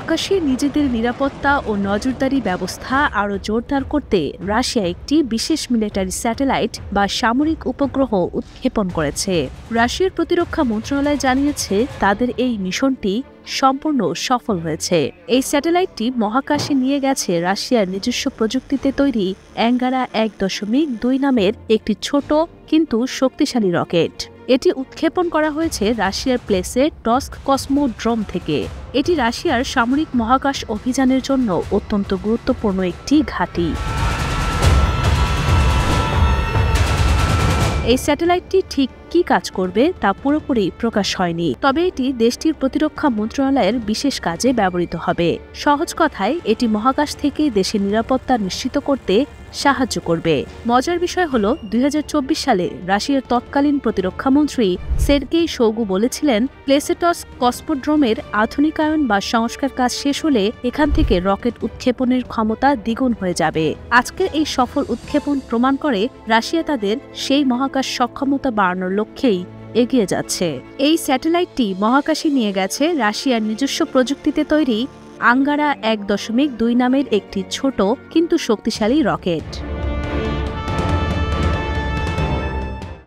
আকাশে নিজেদের নিরাপত্তা ও নজরদারি ব্যবস্থা আরও জোরদার করতে রাশিয়া একটি বিশেষ মিলিটারি স্যাটেলাইট বা সামরিক উপগ্রহ উৎক্ষেপণ করেছে। রাশিয়ার প্রতিরক্ষা মন্ত্রণালয় জানিয়েছে তাদের এই মিশনটি সম্পূর্ণ সফল হয়েছে। এই স্যাটেলাইটটি মহাকাশে নিয়ে গেছে রাশিয়ার নিজস্ব প্রযুক্তিতে তৈরি অ্যাঙ্গারা 1.2 নামের একটি ছোট কিন্তু শক্তিশালী রকেট। এটি উৎক্ষেপণ করা হয়েছে রাশিয়ার প্লেসেড টস্ক কসমোড্রোম থেকে। এটি রাশিয়ার সামরিক মহাকাশ অভিযানের জন্য অত্যন্ত গুরুত্বপূর্ণ একটি ঘাঁটি। এই স্যাটেলাইটটি ঠিক কি কাজ করবে তা পুরোপুরি প্রকাশ হয়নি, তবে এটি দেশটির প্রতিরক্ষা মন্ত্রণালয়ের বিশেষ কাজে ব্যবহৃত হবে। সহজ কথায় এটি মহাকাশ থেকে দেশের নিরাপত্তা নিশ্চিত করতে সাহায্য করবে। মজার বিষয় হল 2024 সালে রাশিয়ার তৎকালীন প্রতিরক্ষামন্ত্রী সের্গেই শোইগু বলেছিলেন, প্লেসেটস কসমোড্রোমের আধুনিকায়ন বা সংস্কার কাজ শেষ হলে এখান থেকে রকেট উৎক্ষেপণের ক্ষমতা দ্বিগুণ হয়ে যাবে। আজকের এই সফল উৎক্ষেপণ প্রমাণ করে রাশিয়া তাদের সেই মহাকাশ সক্ষমতা বাড়ানোর লক্ষ্যেই এগিয়ে যাচ্ছে। এই স্যাটেলাইটটি মহাকাশে নিয়ে গেছে রাশিয়ার নিজস্ব প্রযুক্তিতে তৈরি অ্যাঙ্গারা 1.2 নামের একটি ছোট কিন্তু শক্তিশালী রকেট।